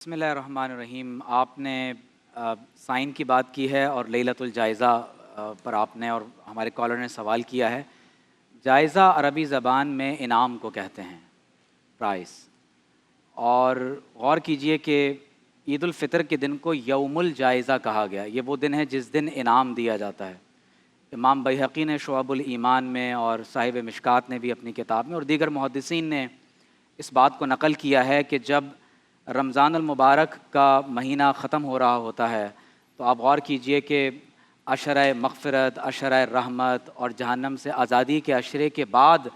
बसमिल्लाहिर्रहमानिर्रहीम। आपने साइन की बात की है और लैलतुल जायज़ा पर आपने और हमारे कॉलर ने सवाल किया है। जायज़ा अरबी ज़बान में इनाम को कहते हैं, प्राइस। और गौर कीजिए कि ईद उल फ़ितर के दिन को यौमुल जायज़ा कहा गया। ये वो दिन है जिस दिन इनाम दिया जाता है। इमाम बैहक़ी ने शुअबुल ईमान में और साहिब मिशकात ने भी अपनी किताब में और दीगर मुहद्दिसीन ने इस बात को नक़ल किया है कि जब रमज़ान अल मुबारक का महीना ख़त्म हो रहा होता है तो आप गौर कीजिए कि अशरे मग़फ़िरत, अशरे रहमत और जहन्नम से आज़ादी के अशरे के बाद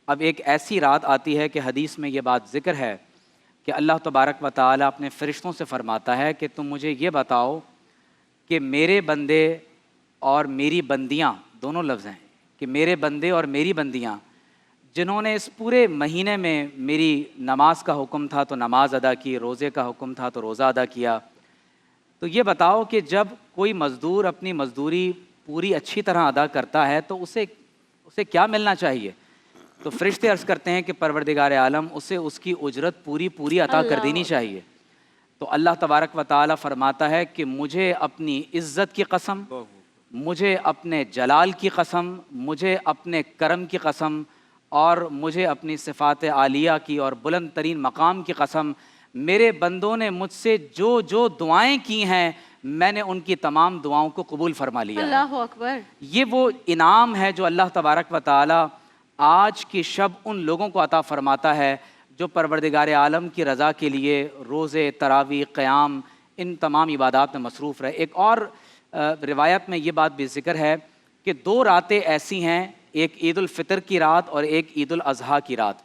अब एक ऐसी रात आती है कि हदीस में ये बात ज़िक्र है कि अल्लाह तबारक व तआला अपने फ़रिश्तों से फ़रमाता है कि तुम मुझे ये बताओ कि मेरे बंदे और मेरी बंदियाँ, दोनों लफ्ज़ हैं कि मेरे बंदे और मेरी बंदियाँ, जिन्होंने इस पूरे महीने में मेरी नमाज का हुक्म था तो नमाज अदा की, रोज़े का हुक्म था तो रोज़ा अदा किया, तो ये बताओ कि जब कोई मज़दूर अपनी मज़दूरी पूरी अच्छी तरह अदा करता है तो उसे क्या मिलना चाहिए? तो फ़रिश्ते अर्ज़ करते हैं कि परवरदिगार आलम उसे उसकी उजरत पूरी अता कर देनी चाहिए। तो अल्लाह तबारक व तआला फ़रमाता है कि मुझे अपनी इज़्ज़त की कसम, मुझे अपने जलाल की कसम, मुझे अपने करम की कसम और मुझे अपनी सिफ़ात आलिया की और बुलंद तरीन मकाम की कसम, मेरे बंदों ने मुझसे जो जो दुआएं की हैं मैंने उनकी तमाम दुआओं को कबूल फरमा लिया है। अल्लाहु अकबर। ये वो इनाम है जो अल्लाह तबारक व तआला आज की शब उन लोगों को अता फरमाता है जो परवरदिगार आलम की रज़ा के लिए रोज़े, तरावी, क़याम, इन तमाम इबादात में मसरूफ़ रहे। एक और रिवायत में ये बात भी ज़िक्र है कि दो रातें ऐसी हैं, एक ईद उल फ़ितर की रात और एक ईद उल अज़हा की रात।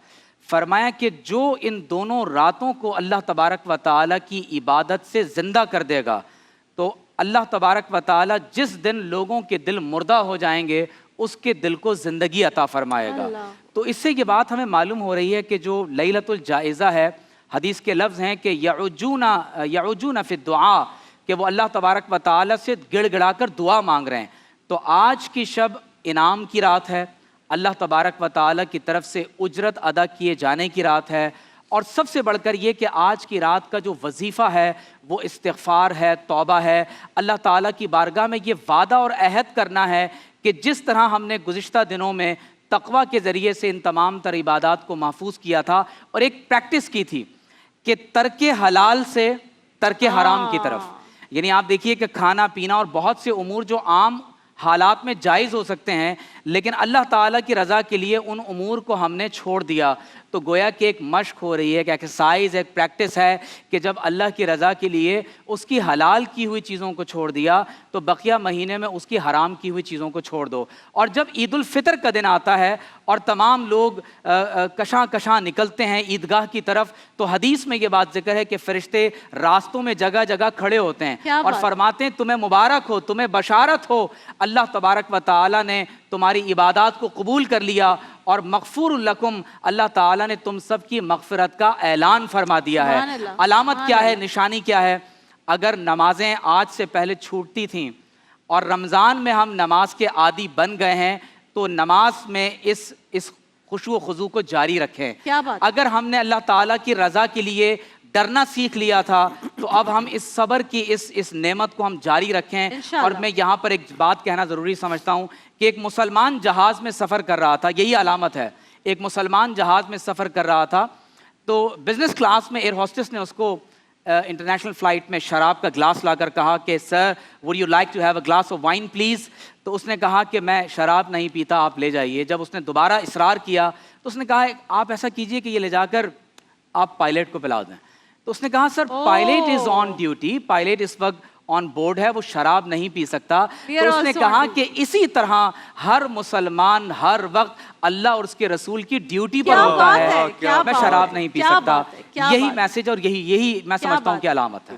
फरमाया कि जो इन दोनों रातों को अल्लाह तबारक व तआला की इबादत से ज़िंदा कर देगा तो अल्लाह तबारक व तआला जिस दिन लोगों के दिल मुर्दा हो जाएंगे उसके दिल को ज़िंदगी अता फ़रमाएगा। तो इससे ये बात हमें मालूम हो रही है कि जो लैलतुल जायज़ा है, हदीस के लफ्ज़ हैं कि यऊजूना फ़ि दुआ, कि वो अल्लाह तबारक व तआला से गिड़गिड़ा कर दुआ मांग रहे हैं। तो आज की शब इनाम की रात है, अल्लाह तबारक व तआला की तरफ से उजरत अदा किए जाने की रात है। और सबसे बढ़कर ये कि आज की रात का जो वजीफ़ा है वो इस्तिग़फ़ार है, तौबा है। अल्लाह ताला की बारगाह में ये वादा और अहद करना है कि जिस तरह हमने गुज़िश्ता दिनों में तक़वा के ज़रिए से इन तमाम तर इबादात को महफूज किया था और एक प्रैक्टिस की थी कि तर्के हलाल से तर्के हराम की तरफ, यानी आप देखिए कि खाना पीना और बहुत से उमूर जो आम हालात में जायज़ हो सकते हैं लेकिन अल्लाह ताला की रज़ा के लिए उन उमूर को हमने छोड़ दिया। तो गोया कि एक मश्क हो रही है, एक एक्सरसाइज, एक प्रैक्टिस है कि जब अल्लाह की रज़ा के लिए उसकी हलाल की हुई चीज़ों को छोड़ दिया तो बकिया महीने में उसकी हराम की हुई चीज़ों को छोड़ दो। और जब ईद उल फ़ितर का दिन आता है और तमाम लोग कशां निकलते हैं ईदगाह की तरफ, तो हदीस में ये बात ज़िक्र है कि फ़रिश्ते रास्तों में जगह जगह खड़े होते हैं और फरमाते हैं तुम्हें मुबारक हो, तुम्हें बशारत हो, अल्लाह तबारक व तआला ने तुम्हारी इबादत को कबूल कर लिया और मग़फ़ूरुल लकुम, अल्लाह ताला ने तुम सब की मग़फ़िरत का ऐलान फरमा दिया है। अलामत क्या है, निशानी क्या है? अगर नमाज़ें आज से पहले छूटती थीं और रमज़ान में हम नमाज के आदी बन गए हैं तो नमाज में इस खुशू व खुज़ू को जारी रखें। क्या बात? अगर हमने अल्लाह ताला की रज़ा के लिए डरना सीख लिया था तो अब हम इस सब्र की इस नेमत को हम जारी रखें। और मैं यहाँ पर एक बात कहना ज़रूरी समझता हूँ कि एक मुसलमान जहाज़ में सफ़र कर रहा था, यही अलामत है, एक मुसलमान जहाज़ में सफ़र कर रहा था तो बिज़नेस क्लास में एयर होस्टेस ने उसको इंटरनेशनल फ़्लाइट में शराब का ग्लास लाकर कहा कि sir would you like to have a glass of wine please. तो उसने कहा कि मैं शराब नहीं पीता, आप ले जाइए। जब उसने दोबारा इसरार किया तो उसने कहा आप ऐसा कीजिए कि ये ले जाकर आप पायलट को पिला दें। तो उसने कहा sir pilot is on duty, pilot इस वक्त ऑन बोर्ड है, वो शराब नहीं पी सकता। तो उसने कहा कि इसी तरह हर मुसलमान हर वक्त अल्लाह और उसके रसूल की ड्यूटी पर होता है, मैं शराब नहीं पी सकता। यही मैसेज और यही मैं समझता हूँ कि अलामत है।